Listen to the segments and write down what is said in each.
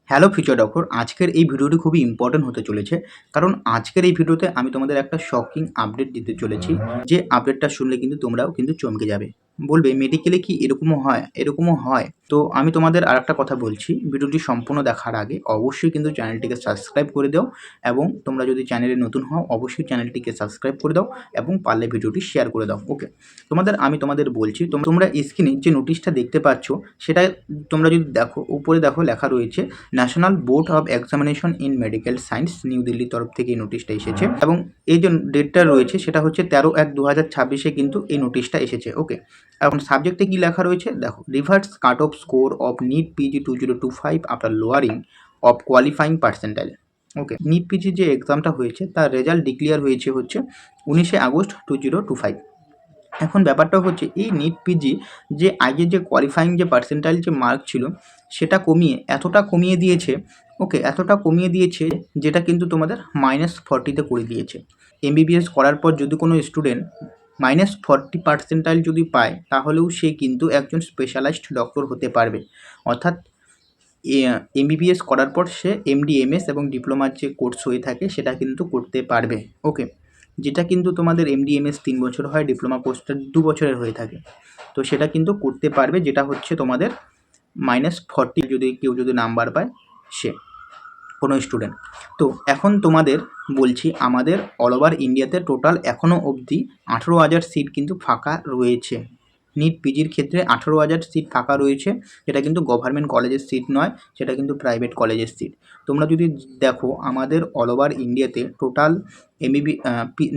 Hello future doctor, আজকের এই ভিডিওটি খুবই ইম্পর্টেন্ট হতে চলেছে। কারণ আজকের এই ভিডিওতে আমি তোমাদের একটা শকিং আপডেট দিতে চলেছি, যে আপডেটটা শুনলে কিন্তু তোমরাও কিন্তু চমকে যাবে। বলবে মেডিকেলে কি এরকমও হয়? এরকমও হয়? তো আমি তোমাদের আরেকটা কথা বলছি, ভিডিওটি সম্পূর্ণ দেখার আগে অবশ্যই কিন্তু চ্যানেলটিকে সাবস্ক্রাইব করে দাও, এবং তোমরা যদি চ্যানেলে নতুন হও অবশ্যই চ্যানেলটিকে সাবস্ক্রাইব করে দাও এবং পারলে ভিডিওটি শেয়ার করে দাও। ওকে, আমি তোমাদের বলছি, তোমরা স্ক্রিনে যে নোটিশটা দেখতে পাচ্ছ সেটা তোমরা যদি দেখো, উপরে দেখো লেখা রয়েছে national board of examination in medical science, new দিল্লির তরফ থেকে এই নোটিশটা এসেছে। এবং এই যে ডেটটা রয়েছে সেটা হচ্ছে 13/1/2026 কিন্তু এই নোটিশটা এসেছে। ওকে, এখন সাবজেক্টে কি লেখা রয়েছে দেখো, reverse cut off score of NEET PG 2025 after lowering of qualifying percentile. Okay, NEET PG যে এক্সামটা হয়েছে তার রেজাল্ট ডিক্লেয়ার হয়েছে হচ্ছে 19 আগস্ট 2025। এখন ব্যাপারটা হচ্ছে এই নিট পিজি যে আগে যে কোয়ালিফাইং যে পার্সেন্টাইল যে মার্ক ছিল সেটা কমিয়ে এতটা কমিয়ে দিয়েছে। ওকে, এতটা কমিয়ে দিয়েছে যেটা কিন্তু তোমাদের -40তে করে দিয়েছে। এমবিবিএস করার পর যদি কোনো স্টুডেন্ট -40 পার্সেন্টাইল যদি পায় তাহলেও সে কিন্তু একজন স্পেশালাইজড ডক্টর হতে পারবে। অর্থাৎ এমবিবিএস করার পর সে এমডি এমএস এবং ডিপ্লোমার যে কোর্স হয়ে থাকে সেটা কিন্তু করতে পারবে। ওকে, যেটা কিন্তু তোমাদের এমডিএমএস 3 বছর হয়, ডিপ্লোমা কোর্সটা 2 বছরের হয়ে থাকে। তো সেটা কিন্তু করতে পারবে, যেটা হচ্ছে তোমাদের -40 যদি নাম্বার পায় সে কোনো স্টুডেন্ট। তো এখন তোমাদের বলছি, আমাদের অল ওভার ইন্ডিয়াতে টোটাল এখনও অবধি 18,000 সিট কিন্তু ফাঁকা রয়েছে। নিট পিজির ক্ষেত্রে 18,000 সিট ফাঁকা রয়েছে, যেটা কিন্তু গভর্নমেন্ট কলেজের সিট নয়, সেটা কিন্তু প্রাইভেট কলেজের সিট। তোমরা যদি দেখো আমাদের অল ওভার ইন্ডিয়াতে টোটাল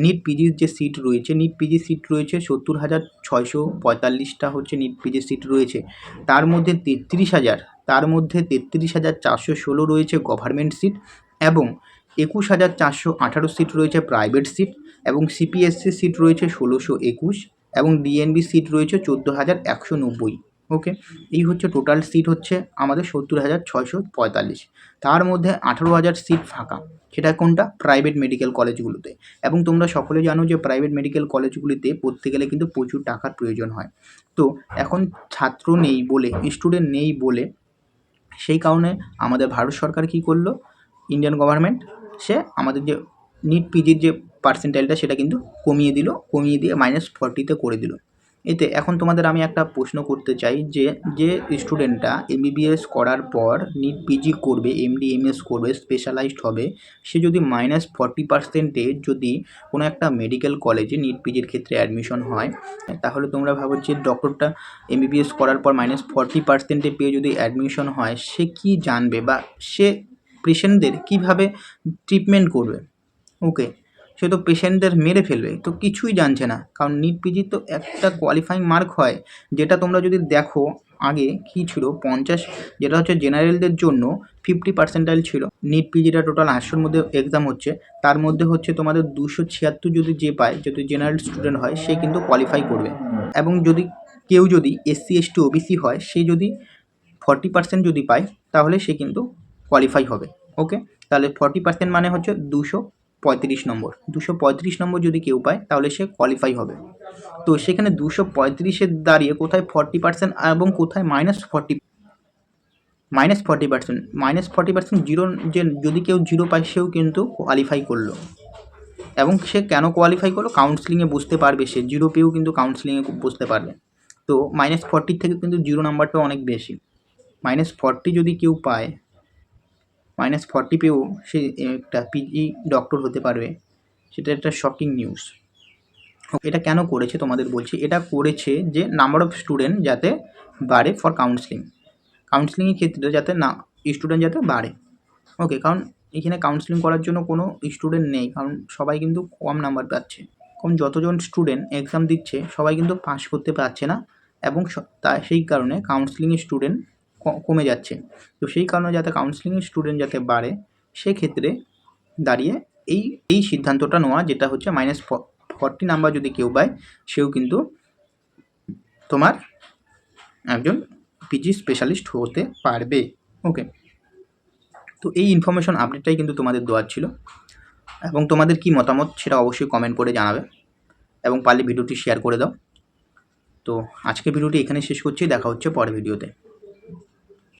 নিট পিজির যে সিট রয়েছে, নিট পিজি সিট রয়েছে 70,645টা হচ্ছে নিট পিজির সিট রয়েছে। তার মধ্যে 33,416 রয়েছে গভর্নমেন্ট সিট, এবং 21,418 সিট রয়েছে প্রাইভেট সিট, এবং সিপিএসসি সিট রয়েছে 1,621, এবং ডিএনবি সিট রয়েছে 14,190। ওকে, এই হচ্ছে টোটাল সিট হচ্ছে আমাদের 70,645। তার মধ্যে 18,000 সিট ফাঁকা, সেটা কোনটা? প্রাইভেট মেডিকেল কলেজগুলোতে। এবং তোমরা সকলে জানো যে প্রাইভেট মেডিকেল কলেজগুলিতে পড়তে গেলে কিন্তু প্রচুর টাকার প্রয়োজন হয়। তো এখন ছাত্র নেই বলে, স্টুডেন্ট নেই বলে, সেই কারণে আমাদের ভারত সরকার কী করলো, ইন্ডিয়ান গভর্নমেন্ট, সে আমাদের যে নিট পিজির যে পার্সেন্টাইলটা সেটা কিন্তু কমিয়ে দিয়ে -40তে করে দিল। এতে এখন তোমাদের আমি একটা প্রশ্ন করতে চাই, যে স্টুডেন্টটা এমবিবিএস করার পর নিট পিজি করবে, এমডি এমএস করবে, স্পেশালাইজড হবে, সে যদি -40%-এ যদি কোনো একটা মেডিকেল কলেজে নিট পিজির ক্ষেত্রে অ্যাডমিশন হয়, তাহলে তোমরা ভাবো যে ডক্টরটা এমবিবিএস করার পর -40%-এ পেয়ে যদি অ্যাডমিশন হয়, সে কি জানবে বা সে পেশেন্টদের কীভাবে ট্রিটমেন্ট করবে? ওকে, সে তো পেশেন্টদের মেরে ফেলবে, তো কিছুই জানছে না। কারণ নিট পিজি তো একটা কোয়ালিফাইং মার্ক হয়, যেটা তোমরা যদি দেখো আগে কী ছিল, 50, যেটা হচ্ছে জেনারেলদের জন্য 50 পার্সেন্টাইল ছিল। নিট পিজিটা টোটাল 800-র মধ্যে এক্সাম হচ্ছে, তার মধ্যে হচ্ছে তোমাদের 276 যদি যে পায়, যদি জেনারেল স্টুডেন্ট হয় সে কিন্তু কোয়ালিফাই করবে। এবং কেউ যদি এসসি এসটি ওবিসি হয়, সে যদি 40% যদি পায় তাহলে সে কিন্তু কোয়ালিফাই হবে। ওকে, তাহলে 40% মানে হচ্ছে 235 নম্বর। 235 নম্বর যদি কেউ পায় তাহলে সে কোয়ালিফাই হবে। তো সেখানে 235-এর দাঁড়িয়ে কোথায় 40% এবং কোথায় -40%? -40% জিরো, যে যদি কেউ 0 পায় সেও কিন্তু কোয়ালিফাই করলো। এবং সে কেন কোয়ালিফাই করলো? কাউন্সেলিংয়ে বসতে পারবে, সে 0 পেয়েও কিন্তু কাউন্সেলিংয়ে বসতে পারবে। তো -40 থেকে কিন্তু 0 নাম্বারটা অনেক বেশি। -40 যদি কেউ পায়, -40 পেয়েও সে একটা পিজি ডক্টর হতে পারবে, সেটা একটা শকিং নিউজ। এটা কেন করেছে তোমাদের বলছি, এটা করেছে যে নাম্বার অফ স্টুডেন্ট যাতে বাড়ে ফর কাউন্সেলিংয়ের ক্ষেত্রে, যাতে না স্টুডেন্ট যাতে বাড়ে। ওকে, কারণ এখানে কাউন্সেলিং করার জন্য কোনো স্টুডেন্ট নেই, কারণ সবাই কিন্তু কম নাম্বার পাচ্ছে। কারণ যতজন স্টুডেন্ট এক্সাম দিচ্ছে সবাই কিন্তু পাস করতে পারছে না, এবং সেই কারণে কাউন্সেলিংয়ের স্টুডেন্ট কমে যাচ্ছে। তো সেই কারণে যাতে কাউন্সেলিংয়ের স্টুডেন্ট যাতে বাড়ে, সেক্ষেত্রে দাঁড়িয়ে এই সিদ্ধান্তটা নেওয়া, যেটা হচ্ছে -40 নাম্বার যদি কেউ পায় সেও কিন্তু তোমার একজন পিজি স্পেশালিস্ট হতে পারবে। ওকে, তো এই ইনফরমেশন আপডেটটাই কিন্তু তোমাদের দেওয়ার ছিল, এবং তোমাদের কি মতামত সেটা অবশ্যই কমেন্ট করে জানাবে, এবং পারলে ভিডিওটি শেয়ার করে দাও। তো আজকে ভিডিওটি এখানে শেষ করছি, দেখা হচ্ছে পরের ভিডিওতে।